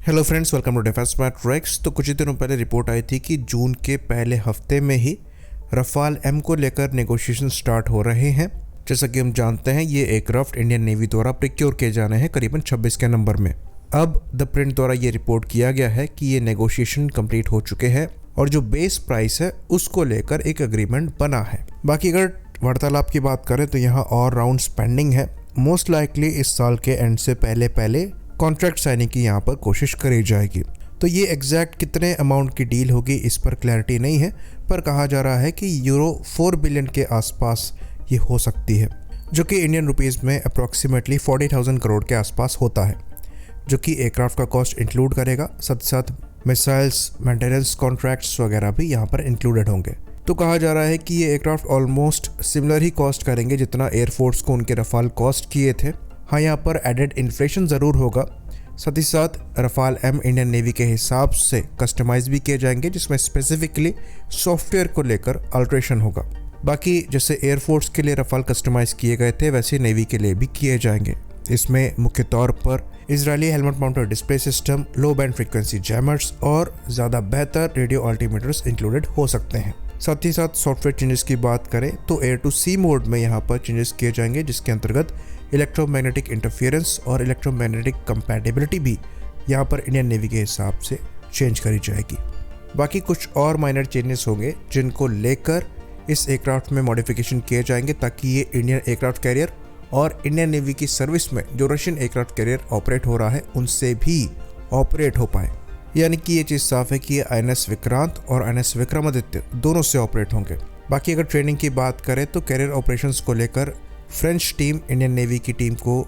Hello friends, welcome to defence smart tracks. तो कुछ ही दिनों पहले रिपोर्ट आई थी कि जून के पहले हफ्ते में ही रफाल एम को लेकर नेगोशिएशन स्टार्ट हो रहे हैं। जैसा कि हम जानते हैं, ये एयरक्राफ्ट इंडियन नेवी द्वारा प्रिक्योर किए जाने हैं करीबन 26 के नंबर में। अब द प्रिंट द्वारा ये रिपोर्ट किया गया है कि ये नेगोशिएशन कंप्लीट हो चुके हैं और जो बेस प्राइस है उसको लेकर एक एग्रीमेंट बना है। बाकी अगर वार्तालाप की बात करें तो यहाँ और राउंड पेंडिंग है। मोस्ट लाइकली इस साल के एंड से पहले कॉन्ट्रैक्ट साइनिंग की यहाँ पर कोशिश करी जाएगी। तो ये एग्जैक्ट कितने अमाउंट की डील होगी इस पर क्लैरिटी नहीं है, पर कहा जा रहा है कि यूरो 4 बिलियन के आसपास ये हो सकती है, जो कि इंडियन रुपीज़ में अप्रॉक्सीमेटली 40,000 करोड़ के आसपास होता है, जो कि एयरक्राफ्ट का कॉस्ट इंक्लूड करेगा। साथ साथ मिसाइल्स, मेंटेनेंस कॉन्ट्रैक्ट्स वगैरह भी यहाँ पर इंक्लूडेड होंगे। तो कहा जा रहा है कि ये एयरक्राफ्ट ऑलमोस्ट सिमिलर ही कॉस्ट करेंगे जितना एयरफोर्स को उनके रफाल कॉस्ट किए थे। हाँ, यहाँ पर एडेड इन्फ्लेशन ज़रूर होगा। साथ ही साथ रफाल एम इंडियन नेवी के हिसाब से कस्टमाइज भी किए जाएंगे, जिसमें स्पेसिफिकली सॉफ्टवेयर को लेकर अल्ट्रेशन होगा। बाकी जैसे एयरफोर्स के लिए रफाल कस्टमाइज किए गए थे, वैसे नेवी के लिए भी किए जाएंगे। इसमें मुख्य तौर पर Israeli helmet mounted display system, लो बैंड फ्रीक्वेंसी जैमर्स और ज़्यादा बेहतर रेडियो अल्टीमीटर्स इंक्लूडेड हो सकते हैं। साथ ही साथ सॉफ्टवेयर चेंजेस की बात करें तो एयर टू सी मोड में यहाँ पर चेंजेस किए जाएंगे, जिसके अंतर्गत इलेक्ट्रोमैग्नेटिक इंटरफेरेंस और इलेक्ट्रोमैग्नेटिक कंपैटिबिलिटी भी यहाँ पर इंडियन नेवी के हिसाब से चेंज करी जाएगी। बाकी कुछ और माइनर चेंजेस होंगे जिनको लेकर इस एयरक्राफ्ट में मॉडिफिकेशन किए जाएंगे, ताकि ये इंडियन एयरक्राफ्ट कैरियर और इंडियन नेवी की सर्विस में जो रशियन एयरक्राफ्ट कैरियर ऑपरेट हो रहा है उनसे भी ऑपरेट हो पाए। यानी कि ये चीज़ साफ है कि ये INS विक्रांत और INS विक्रमादित्य दोनों से ऑपरेट होंगे। बाकी अगर ट्रेनिंग की बात करें तो कैरियर ऑपरेशंस को लेकर फ्रेंच टीम इंडियन नेवी की टीम को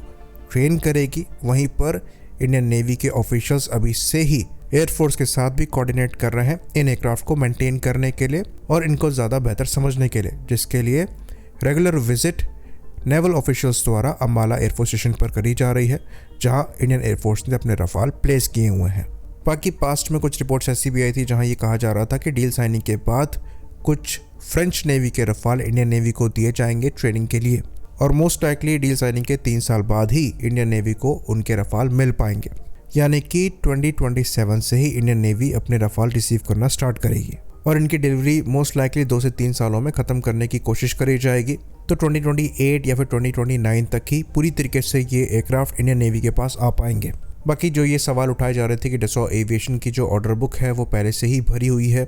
ट्रेन करेगी। वहीं पर इंडियन नेवी के ऑफिशियल्स अभी से ही एयरफोर्स के साथ भी कोऑर्डिनेट कर रहे हैं इन एयरक्राफ्ट को मेंटेन करने के लिए और इनको ज़्यादा बेहतर समझने के लिए, जिसके लिए रेगुलर विजिट नेवल ऑफिशियल्स द्वारा अम्बाला एयरफोर्स स्टेशन पर करी जा रही है, जहां इंडियन एयरफोर्स ने अपने रफाल प्लेस किए हुए हैं। बाकी पास्ट में कुछ रिपोर्ट्स ऐसी भी आई थी जहां ये कहा जा रहा था कि डील साइनिंग के बाद कुछ फ्रेंच नेवी के रफाल इंडियन नेवी को दिए जाएंगे ट्रेनिंग के लिए, और मोस्ट लाइकली डील साइनिंग के 3 साल बाद ही इंडियन नेवी को उनके रफाल मिल पाएंगे। यानी कि 2027 से ही इंडियन नेवी अपने रफाल रिसीव करना स्टार्ट करेगी और इनकी डिलीवरी मोस्ट लाइकली 2 से 3 सालों में ख़त्म करने की कोशिश करी जाएगी। तो 2028 या फिर 2029 तक ही पूरी तरीके से ये एयरक्राफ्ट इंडियन नेवी के पास आ पाएंगे। बाकी जो ये सवाल उठाए जा रहे थे कि डसॉ एविएशन की जो ऑर्डर बुक है वो पहले से ही भरी हुई है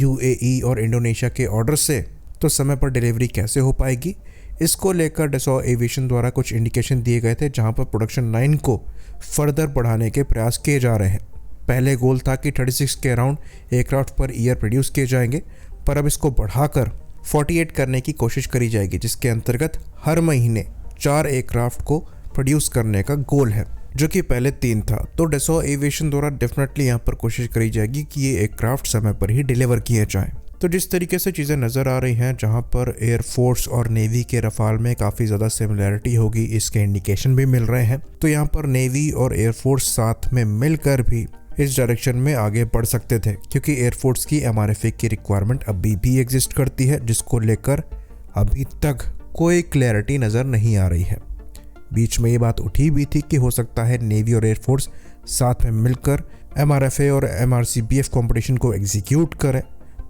UAE और इंडोनेशिया के ऑर्डर से, तो समय पर डिलीवरी कैसे हो पाएगी, इसको लेकर डसॉ एविएशन द्वारा कुछ इंडिकेशन दिए गए थे, जहां पर प्रोडक्शन लाइन को फर्दर बढ़ाने के प्रयास किए जा रहे हैं। पहले गोल था कि 36 के around aircraft per year produce किए जाएंगे, पर अब इसको बढ़ाकर 48 करने की कोशिश करी जाएगी, जिसके अंतर्गत हर महीने 4 एयरक्राफ्ट को प्रोड्यूस करने का गोल है, जो कि पहले 3 था। तो डसॉ एविएशन द्वारा डेफिनेटली यहाँ पर कोशिश करी जाएगी कि ये एयरक्राफ्ट समय पर ही डिलीवर किए जाएं। तो जिस तरीके से चीज़ें नज़र आ रही हैं, जहाँ पर एयरफोर्स और नेवी के रफाल में काफ़ी ज़्यादा सिमिलैरिटी होगी, इसके इंडिकेशन भी मिल रहे हैं। तो यहाँ पर नेवी और एयरफोर्स साथ में मिलकर भी इस डायरेक्शन में आगे बढ़ सकते थे, क्योंकि एयरफोर्स की MRFA की रिक्वायरमेंट अभी भी एग्जिस्ट करती है, जिसको लेकर अभी तक कोई क्लैरिटी नज़र नहीं आ रही है। बीच में ये बात उठी भी थी कि हो सकता है नेवी और एयरफोर्स साथ में मिलकर MRFA और MRCBF कॉम्पिटिशन को एग्जीक्यूट करें,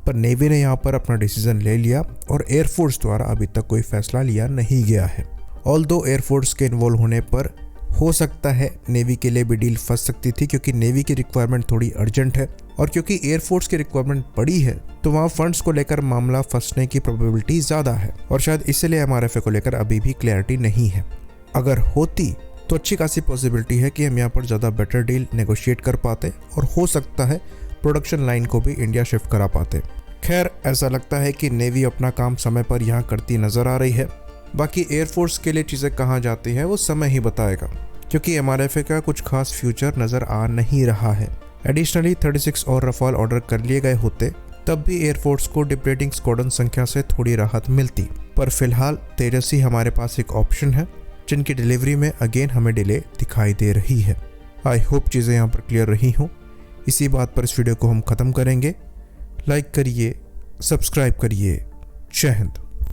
पर नेवी ने यहाँ पर अपना डिसीजन ले लिया और एयरफोर्स द्वारा अभी तक कोई फैसला लिया नहीं गया है। ऑल्दो एयरफोर्स के इन्वॉल्व होने पर हो सकता है नेवी के लिए भी डील फंस सकती थी, क्योंकि नेवी की रिक्वायरमेंट थोड़ी अर्जेंट है और क्योंकि एयरफोर्स की रिक्वायरमेंट बड़ी है, तो वहाँ फंड्स को लेकर मामला फंसने की प्रोबेबिलिटी ज़्यादा है और शायद इसलिए MRFA को लेकर अभी भी क्लैरिटी नहीं है। अगर होती तो अच्छी खासी पॉसिबिलिटी है कि हम यहाँ पर ज़्यादा बेटर डील नेगोशिएट कर पाते और हो सकता है प्रोडक्शन लाइन को भी इंडिया शिफ्ट करा पाते। खैर, ऐसा लगता है कि नेवी अपना काम समय पर यहाँ करती नज़र आ रही है। बाकी एयरफोर्स के लिए चीज़ें कहाँ जाती हैं वो समय ही बताएगा, क्योंकि MRFA का कुछ खास फ्यूचर नज़र आ नहीं रहा है। एडिशनली 36 और रफाल ऑर्डर कर लिए गए होते तब भी एयरफोर्स को डिप्रेटिंग स्क्वाड्रन संख्या से थोड़ी राहत मिलती, पर फिलहाल तेजस ही हमारे पास एक ऑप्शन है, जिनकी डिलीवरी में अगेन हमें डिले दिखाई दे रही है। आई होप चीज़ें यहाँ पर क्लियर रही हों। इसी बात पर इस वीडियो को हम ख़त्म करेंगे। लाइक करिए, सब्सक्राइब करिए। जय हिंद।